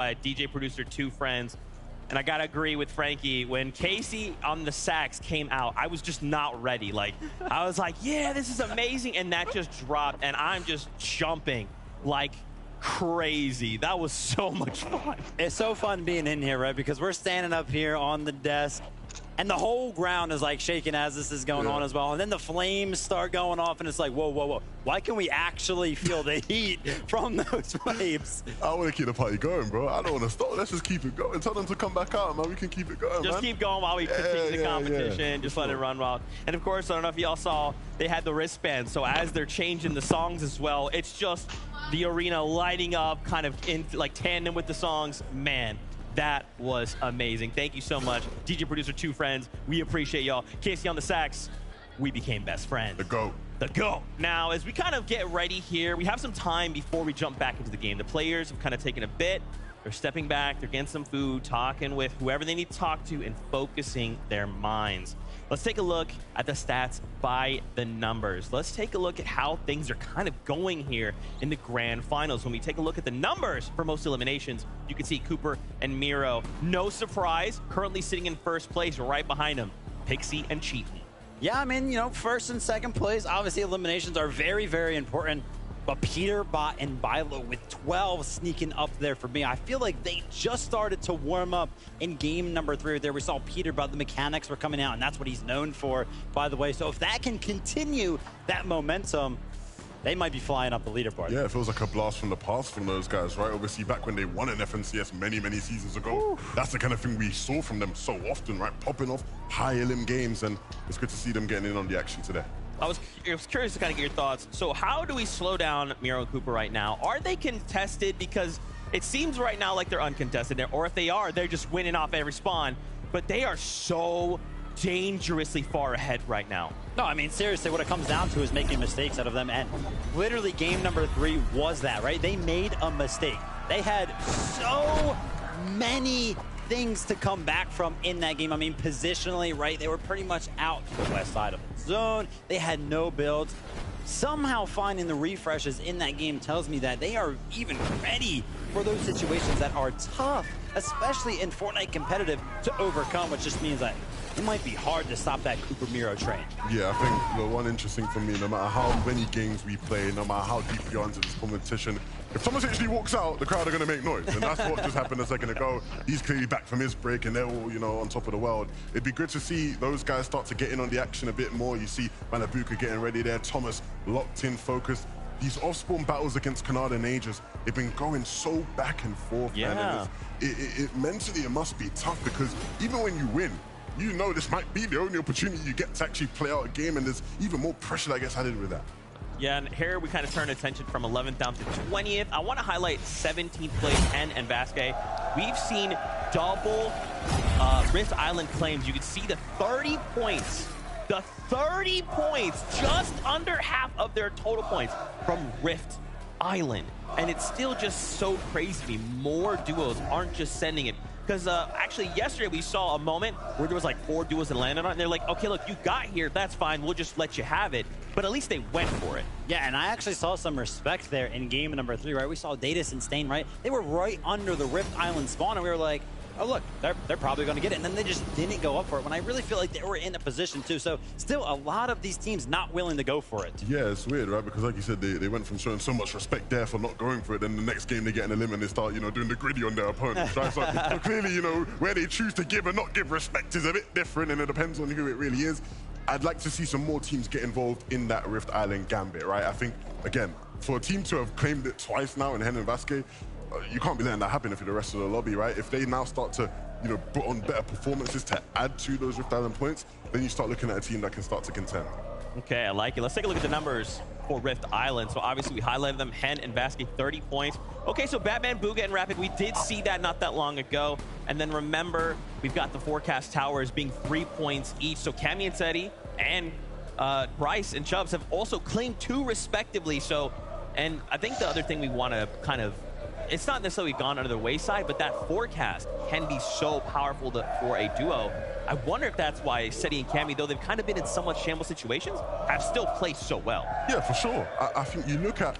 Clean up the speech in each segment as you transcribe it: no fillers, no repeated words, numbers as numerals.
DJ producer, two friends. And I gotta agree with Frankie, when Casey on the sax came out, I was just not ready. Like, I was like, yeah, this is amazing. And that just dropped, and I'm just jumping like crazy. That was so much fun. It's so fun being in here, right? Because we're standing up here on the desk, and the whole ground is like shaking as this is going on as well. And then the flames start going off, and it's like, whoa, whoa, whoa. Why can we actually feel the heat from those flames? I want to keep the party going, bro. I don't want to stop. Let's just keep it going. Tell them to come back out, man. We can keep it going, Just man. keep going while we continue the competition. Just let it run wild. And of course, I don't know if y'all saw, they had the wristbands. So as they're changing the songs as well, it's just the arena lighting up kind of in like tandem with the songs. Man, that was amazing. Thank you so much, DJ producer, two friends. We appreciate y'all. Casey on the sax, we became best friends. The GOAT. The GOAT. Now, as we kind of get ready here, we have some time before we jump back into the game. The players have kind of taken a bit. They're stepping back, they're getting some food, talking with whoever they need to talk to, and focusing their minds. Let's take a look at the stats by the numbers. Let's take a look at how things are kind of going here in the grand finals. When we take a look at the numbers for most eliminations, you can see Cooper and Miro. No surprise, currently sitting in first place, right behind them, Pixie and Cheaton. Yeah, I mean, you know, first and second place, obviously eliminations are very, very important. But Peter, Bot, and Bilo with 12 sneaking up there for me. I feel like they just started to warm up in game number 3 there. We saw Peter, but the mechanics were coming out, and that's what he's known for, by the way. So if that can continue that momentum, they might be flying up the leaderboard. Yeah, it feels like a blast from the past from those guys, right? Obviously, back when they won an FNCS many, many seasons ago, that's the kind of thing we saw from them so often, right? Popping off high elim games, and it's good to see them getting in on the action today. I was curious to kind of get your thoughts. So how do we slow down Miro and Cooper right now? Are they contested? Because it seems right now like they're uncontested there, or if they are, they're just winning off every spawn. But they are so dangerously far ahead right now. No, I mean, seriously, what it comes down to is making mistakes out of them. And literally game number 3 was that, right? They made a mistake. They had so many things to come back from in that game. I mean, positionally, right? They were pretty much out to the west side of the zone. They had no builds. Somehow finding the refreshes in that game tells me that they are even ready for those situations that are tough, especially in Fortnite competitive, to overcome, which just means that it might be hard to stop that Cooper Miro train. Yeah, I think the one interesting for me, no matter how many games we play, no matter how deep we are into this competition, if someone actually walks out, the crowd are going to make noise. And that's what just happened a second ago. He's clearly back from his break, and they're all, you know, on top of the world. It'd be good to see those guys start to get in on the action a bit more. You see Manabuka getting ready there, Thomas locked in, focused. These off-spawn battles against Canada and Aegis, they've been going so back and forth, man. And mentally, it must be tough, because even when you win, you know this might be the only opportunity you get to actually play out a game, and there's even more pressure that gets added with that. Yeah, and here we kind of turn attention from 11th down to 20th. I want to highlight 17th place, Hen and Vasquez. We've seen double Rift Island claims. You can see the 30 points. The 30 points, just under half of their total points from Rift Island. And it's still just so crazy to me. More duos aren't just sending it. Because actually yesterday we saw a moment where there was like 4 duos that landed on it, and they're like, okay, look, you got here, that's fine, we'll just let you have it. But at least they went for it. Yeah, and I actually saw some respect there in game number 3, right? We saw Datus and Stain, right? They were right under the Rift Island spawn, and we were like, oh, look, they're probably going to get it. And then they just didn't go up for it when I really feel like they were in a position to. So still a lot of these teams not willing to go for it. Yeah, it's weird, right? Because like you said, they went from showing so much respect there for not going for it. Then the next game they get in a limit and they start, you know, doing the gritty on their opponents, right? So clearly, you know, where they choose to give and not give respect is a bit different, and it depends on who it really is. I'd like to see some more teams get involved in that Rift Island gambit, right? I think, again, for a team to have claimed it twice now in Hen and Vasquez, you can't be letting that happen if you're the rest of the lobby, right? If they now start to, you know, put on better performances to add to those Rift Island points, then you start looking at a team that can start to contend. Okay, I like it. Let's take a look at the numbers for Rift Island. So obviously we highlighted them, Hen and Vasquez, 30 points. Okay, so Batman, Booga, and Rapid, we did see that not that long ago. And then remember, we've got the Forecast Towers being 3 points each. So Cammy and Seti and Bryce and Chubbs have also claimed 2 respectively. So, and I think the other thing we want to kind of, it's not necessarily gone under the wayside, but that forecast can be so powerful for a duo. I wonder if that's why Seti and Cammy, though they've kind of been in somewhat shambles situations, have still played so well. Yeah, for sure. I think you look at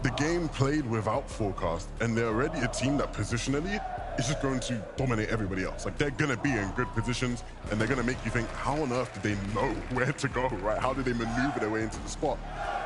the game played without forecast, and they're already a team that positionally is just going to dominate everybody else. Like, they're going to be in good positions, and they're going to make you think, how on earth did they know where to go, right? How did they maneuver their way into the spot?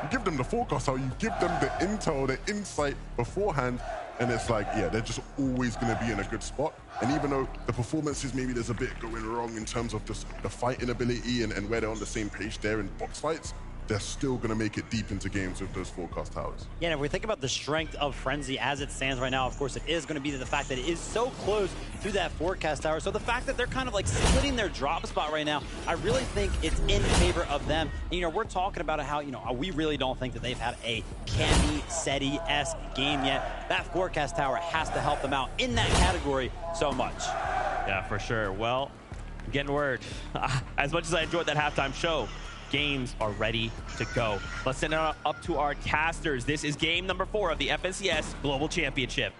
You give them the forecast, how you give them the intel, the insight beforehand, and it's like, yeah, they're just always going to be in a good spot. And even though the performances, maybe there's a bit going wrong in terms of just the fighting ability and where they're on the same page there in box fights, they're still going to make it deep into games with those forecast towers. Yeah, and if we think about the strength of Frenzy as it stands right now, of course, it is going to be the fact that it is so close to that forecast tower. So the fact that they're kind of like splitting their drop spot right now, I really think it's in favor of them. And, you know, we're talking about how, you know, we really don't think that they've had a Cammy Seti-esque game yet. That forecast tower has to help them out in that category so much. Yeah, for sure. Well, I'm getting word. As much as I enjoyed that halftime show, games are ready to go. Let's send it up to our casters. This is game number 4 of the FNCS Global Championship.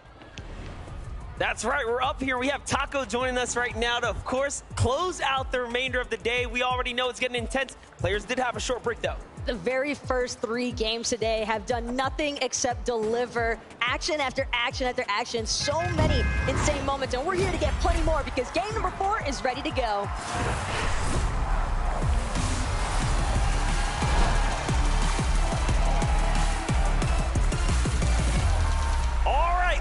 That's right, we're up here. We have Taco joining us right now to, of course, close out the remainder of the day. We already know it's getting intense. Players did have a short break, though. The very first 3 games today have done nothing except deliver action after action after action. So many insane moments, and we're here to get plenty more because game number 4 is ready to go.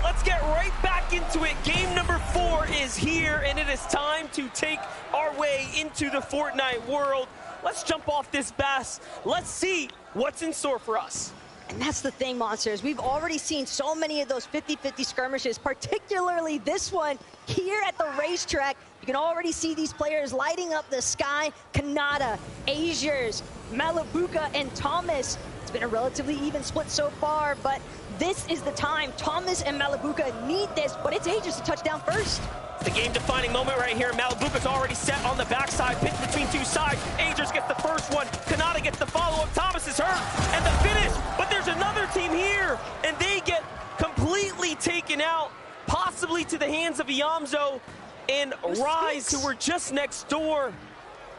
Let's get right back into it. Game number 4 is here, and it is time to take our way into the Fortnite world. Let's jump off this bus. Let's see what's in store for us. And that's the thing, Monsters. We've already seen so many of those 50-50 skirmishes, particularly this one here at the racetrack. You can already see these players lighting up the sky. Kanata, Azures, Malabuka, and Thomas. It's been a relatively even split so far, but this is the time. Thomas and Malabuka need this, but it's Azures to touch down first. It's the game-defining moment right here. Malabuka's already set on the backside, pinned between 2 sides. Azures gets the first one. Kanata gets the follow-up. Thomas is hurt, and the finish. But there's another team here, and they get completely taken out, possibly to the hands of Iamzo and Rise, who were just next door.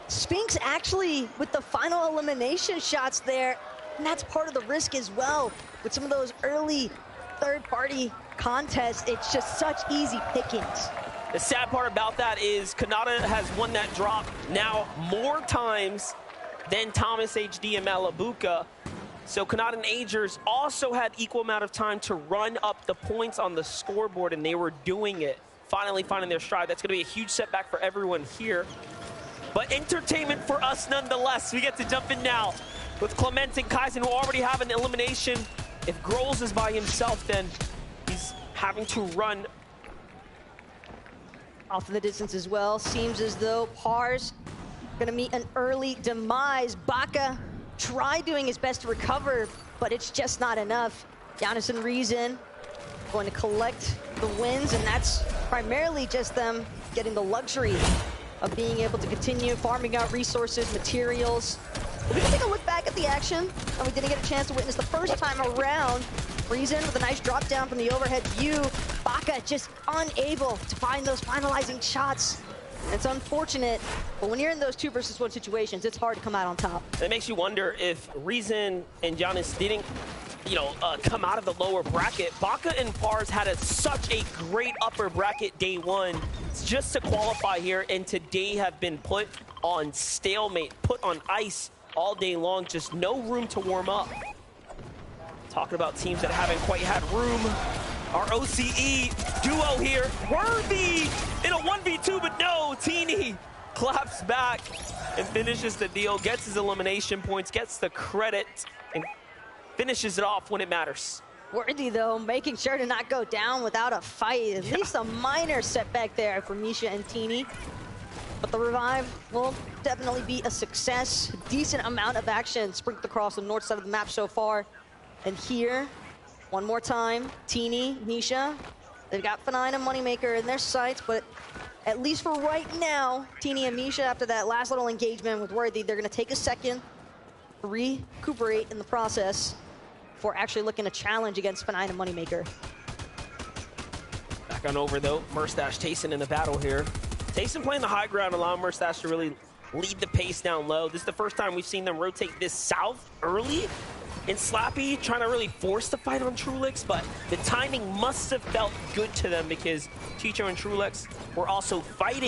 Spinks actually with the final elimination shots there, and that's part of the risk as well. With some of those early third-party contests, it's just such easy pickings. The sad part about that is Kanata has won that drop now more times than Thomas, HD, and Malabuka. So Kanata and Azures also had equal amount of time to run up the points on the scoreboard, and they were doing it. Finally finding their stride. That's going to be a huge setback for everyone here. But entertainment for us nonetheless. We get to jump in now with Clement and Kaizen, who already have an elimination. If Grols is by himself, then he's having to run off in the distance as well. Seems as though Pars gonna meet an early demise. Baka tried doing his best to recover, but it's just not enough. Giannis and Reason going to collect the wins, and that's primarily just them getting the luxury of being able to continue farming out resources, materials. But we can take a look back at the action that we didn't get a chance to witness the first time around. Reason with a nice drop down from the overhead view. Baka just unable to find those finalizing shots. It's unfortunate, but when you're in those 2 versus 1 situations, it's hard to come out on top. It makes you wonder if Reason and Giannis didn't, come out of the lower bracket. Baka and Pars had such a great upper bracket day 1 just to qualify here, and today have been put on stalemate, put on ice all day long, just no room to warm up. Talking about teams that haven't quite had room. Our OCE duo here, Worthy in a 1v2, but no, Teeny claps back and finishes the deal, gets his elimination points, gets the credit, and finishes it off when it matters. Worthy, though, making sure to not go down without a fight. At least a minor setback there for Misha and Teeny. But the revive will definitely be a success. Decent amount of action sprinkled across the north side of the map so far. And here, one more time, Teeny, Misha, they've got Fanine and Moneymaker in their sights, but at least for right now, Teeny and Misha, after that last little engagement with Worthy, they're gonna take a second to recuperate in the process before actually looking to challenge against Fanine and Moneymaker. Back on over though, Murstache Tayson in the battle here. Tayson playing the high ground, allowing Murstache to really lead the pace down low. This is the first time we've seen them rotate this south early. and Slappy trying to really force the fight on Trulix, but the timing must have felt good to them because Teacher and Trulix were also fighting